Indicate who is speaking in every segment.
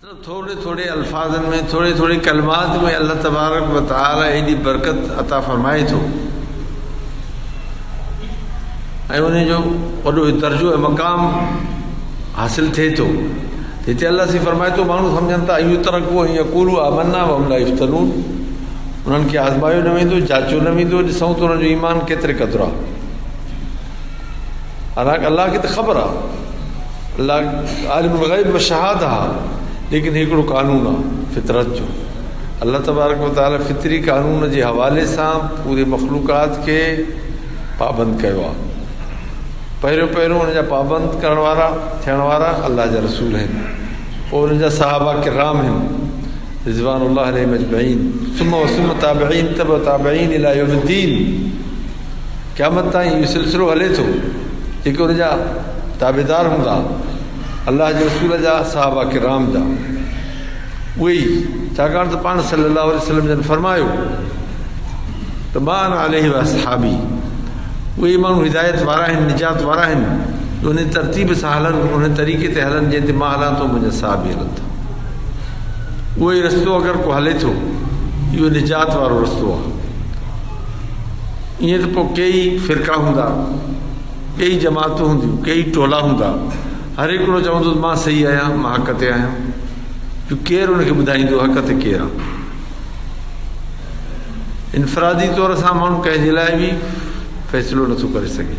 Speaker 1: मतलब थोड़े थोड़े अल्फाजन में, थोड़े थोड़े कलमात में अल्लाह तबारक व तआला एडी बरकत अता फरमाए थो ऐं उन जो वॾो दर्जो ऐं मक़ाम हासिल थिए थो। हिते अल्लाह से फरमाए थो माण्हू सम्झनि था इहो तरक़ो हीअं कूलू आमन्ना व हुम ला युफ्तनून, उन्हनि खे आज़मायो न वेंदो, जाचो न वेंदो, ॾिसूं त उन्हनि जो ईमान केतिरे क़दुरु आहे। हालांकि अल्लाह खे त ख़बर आहे, अल्लाह आलिमुल ग़ैब व शहादा आहे, लेकिन हिकिड़ो कानून आहे फितरत जो। अल्लाह तबारक व तआला फितरी कानून जे हवाले सां पूरे मख़लूक़ात खे पाबंद कयो आहे। पहिरियों पहिरियों हुन जा पाबंद करण वारा थियण वारा अल्लाह जा रसूल आहिनि, पोइ हुन जा सहाबा किराम आहिनि रिज़वानुल्लाह अलैहिम अजमईन, सुम्मा व सुम्मा ताबिईन तब ताबिईन इला यौमिद्दीन, क़यामत ताईं इहो सिलसिलो हले थो। जेके हुन जा ताबेदार हूंदा अल्लाह जे रसूल जा, सहाबा किराम जा, उहे ई, छाकाणि त पाण सल्लल्लाहु अलैहि वसल्लम जन फरमायो त मा अना अलैहि व असहाबी, उहे माण्हू हिदायत वारा आहिनि, निजात वारा आहिनि, उन तरतीब सां हलनि, उन तरीक़े ते हलनि जंहिं ते मां हलां थो, मुंहिंजा साहबी हलनि था। उहो ई रस्तो अगरि को हले थो, इहो निजात वारो रस्तो आहे। ईअं त पोइ कई फ़िरका हूंदा, कई जमातूं हूंदियूं, कई टोला हूंदा, हर हिकिड़ो चवंदो मां सही आहियां, मां हक़ ते आहियां, जो केरु हुनखे ॿुधाईंदो हक़ ते केरु आहे। इनफरादी तौर सां माण्हू कंहिंजे लाइ बि फ़ैसिलो नथो करे सघे।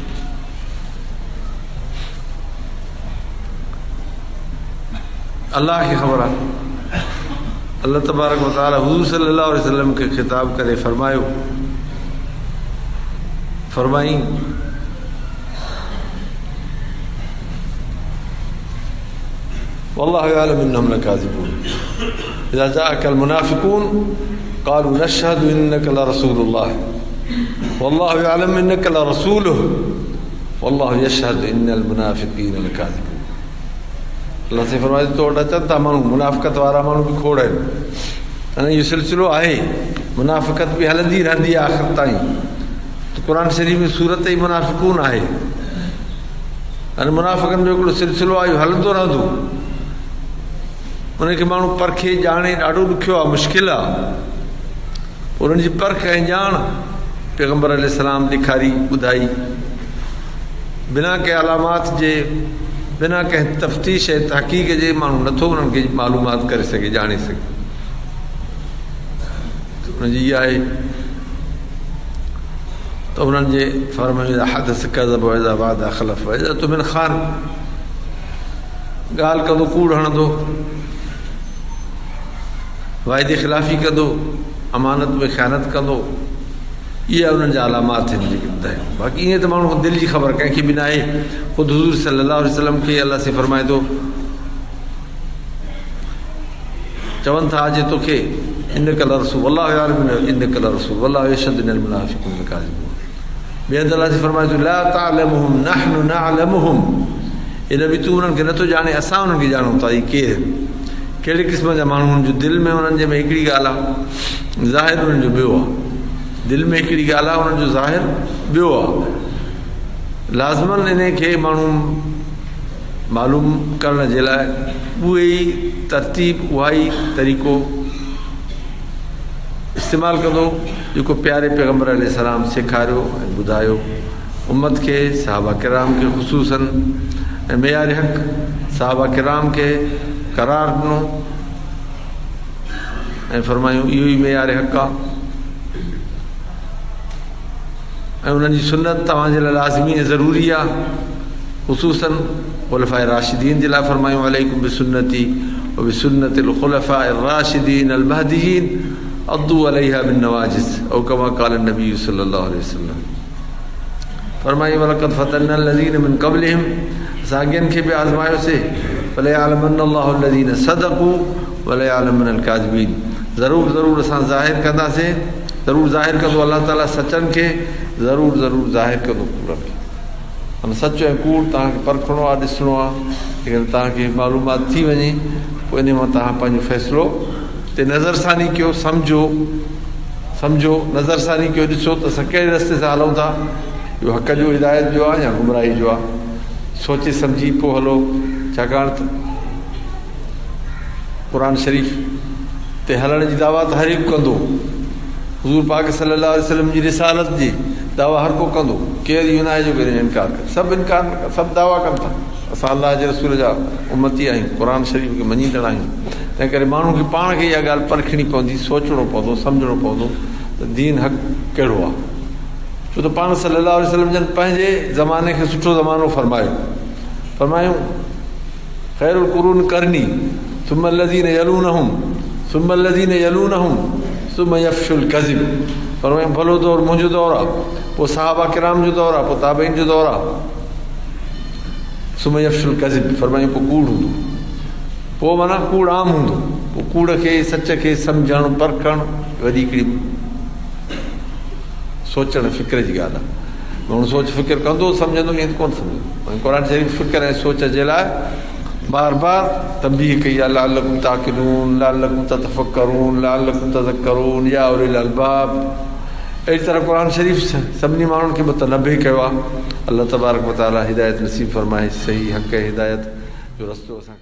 Speaker 1: अल्लाह खे ख़बर आहे। अल्लाह तबारक व तआला हुज़ूर सल्लल्लाहु अलैहि वसल्लम खे ख़िताब करे फरमायो, फरमाई वल्लाहु यअलमु इन्नहुम लकाज़िबून इज़ा जाअकल मुनाफ़िक़ून क़ालू नशहदु इन्नका लरसूलुल्लाह वल्लाहु यअलमु इन्नका लरसूलुहु वल्लाहु यशहदु इन्नल मुनाफ़िक़ीन लकाज़िबून। अल्लाह से फरमाए तो अचनि था माण्हू, मुनाफ़िक़त वारा माण्हू बि खोड़ आहिनि। अने इहो सिलसिलो आहे, मुनाफ़िक़त बि हलंदी रहंदी आहे आख़िर ताईं। त क़ुर शरीफ़ में सूरत ई मुनाफ़िक़ून आहे। अने मुनाफ़िक़नि जो हिकिड़ो सिलसिलो आहे, इहो हलंदो रहंदो। उनखे माण्हू परखे ॼाणे ॾाढो ॾुखियो आहे, मुश्किल आहे। उन्हनि जी परख ऐं ॼाण पैगम्बर अलैहिस्सलाम ॾेखारी ॿुधाई, बिना कंहिं अलामात जे, बिना कंहिं तफ़्तीश ऐं तहक़ीक़ जे माण्हू नथो उन्हनि खे मालूमात करे सघे, ॼाणे सघे। उनजी इहा आहे त उन्हनि जे फर्म में हदस कज़ब व इज़ा वअदा ख़लफ़ व इज़ा तुमिन ख़ान, ॻाल्हि कंदो कूड़ हणंदो, वाइदे ख़िलाफ़ी कंदो, अमानत में ख़यानत कंदो। इहे उन्हनि जा अलामात आहिनि जेके ॿुधायो। बाक़ी ईअं त माण्हू दिलि जी ख़बर कंहिंखे बि न आहे। ख़ुदि हुज़ूर सल्लल्लाहु अलैहि वसल्लम खे अल्लाह से फरमाए थो, चवनि था अॼु तोखे इन्नका लरसूल वल्लाहु यअलमु इन्नका लरसूल वल्लाहु यशहदु इन्नल मुनाफ़िक़ीन लकाज़िबून। ॿिए हंधि अल्लाह से फरमाए थो ला तअलमुहुम नहनु नअलमुहुम, इन बि तूं उन्हनि खे नथो ॼाणे, असां उन्हनि खे ॼाणूं था। इहे केरु, कहिड़े क़िस्म जा माण्हू, हुननि जो दिलि में, उन्हनि जे में हिकिड़ी ॻाल्हि आहे, ज़ाहिर उन्हनि जो ॿियो आहे। दिलि में हिकिड़ी ॻाल्हि आहे, उन्हनि जो ज़ाहिर ॿियो आहे। लाज़मन इन खे माण्हू मालूम करण जे लाइ उहे ई तरतीब, उहा ई तरीक़ो इस्तेमालु कंदो जेको प्यारे पैगम्बर अलैहिस्सलाम सेखारियो ऐं ॿुधायो उम्मत खे, सहाबा किराम खे ख़ुसूसन, ऐं मेयार हक़ सहाबा किराम खे करार ॾिनो ऐं फरमायूं इहो ई मेयार हक़ आहे। ऐं उन्हनि जी सुन्नत तव्हांजे लाइ लाज़मी ऐं ज़रूरी आहे। ख़ुसूसन ख़ुलफ़ाए राशिदीन जे लाइ फरमायूं अलैकुम बिसुन्नती व बिसुन्नतिल ख़ुलफ़ाए राशिदीन अल महदीयीन अद्दू अलैहा बिन्नवाजिज़ औ कमा क़ाल नबी सल्लल्लाहु अलैहि वसल्लम। फरमाई वलक़द फ़तन्ना अल्लज़ीन मिन क़ब्लिहिम, असां अॻियनि खे बि आज़मायोसीं, फ़लयअलमन्नल्लाहु अल्लज़ीन सदक़ू वलयअलमन्नल काज़िबीन। ज़रूरु ज़रूरु असां ज़ाहिर कंदासीं, ज़रूरु ज़ाहिर कंदो अल्लाह ताला सचनि खे, ज़रूरु ज़रूरु ज़ाहिर कंदो कूड़नि खे। माना सच ऐं कूड़ तव्हांखे परखिणो आहे, ॾिसणो आहे। लेकिन तव्हांखे मालूमात थी वञे, पोइ इन मां तव्हां पंहिंजो फ़ैसिलो ते नज़रसानी कयो, सम्झो नज़रसानी कयो, ॾिसो त असां कहिड़े रस्ते सां हलूं था, इहो हक़ जो, हिदायत जो आहे या गुमराही जो आहे। सोचे सम्झी पोइ हलो, छाकाणि त क़ुरान शरीफ़ ते हलण जी दावा त हर हिकु कंदो। हुज़ूर पाक सल्लल्लाहु अलैहि वसल्लम जी रिसालत जी दावा हर को कंदो, केरु इहो न आहे जो केरु इनकार करे। सभु इनकार, सभु दावा कनि था असां अलाह जे रसूल जा उम्मती आहियूं, क़ुरान शरीफ़ खे मञींदड़ आहियूं। तंहिं करे माण्हू खे पाण खे इहा ॻाल्हि परखिणी पवंदी, सोचणो पवंदो, सम्झणो पवंदो त दीन हक़ कहिड़ो आहे। छो त पाण सल्लल्लाहु अलैहि वसल्लम जन पंहिंजे ज़माने खे सुठो ज़मानो फरमायूं ख़ैरुल क़ुरून करनी सुम्मा लज़ीन यलूनहुम सुम्मा लज़ीन यलूनहुम सुम्मा यफ़शुल कज़िब। फरमायूं भलो दौर मुंहिंजो दौरु आहे, पोइ सहाबा किराम जो दौरु आहे, पोइ ताबईन जो दौरु आहे। सुम्मा यफ़शुल कज़िब फरमायूं पोइ कूड़ हूंदो, पोइ माना कूड़ आम हूंदो। पोइ कूड़ खे सच खे सम्झणु परखणु वॾी हिकिड़ी सोचणु फ़िक्र जी ॻाल्हि आहे। माण्हू सोच फ़िक्र कंदो, सम्झंदो, ईअं कोन सम्झंदो। क़ुरान शरीफ़ फ़िक्र ऐं सोच जे लाइ बार बार तंबीह कई आहे, लअल्लकुम ताक़िलून, लअल्लकुम ततफ़क्करून, लअल्लकुम तज़क्करून या उलिल अलबाब। अहिड़ी तरह क़ुरान शरीफ़ सभिनी माण्हुनि खे मुतनब्बिह कयो आहे। अल्लाह तबारक व तआला हिदायत नसीब फरमाए, सही हक़ हिदायत जो रस्तो असांखे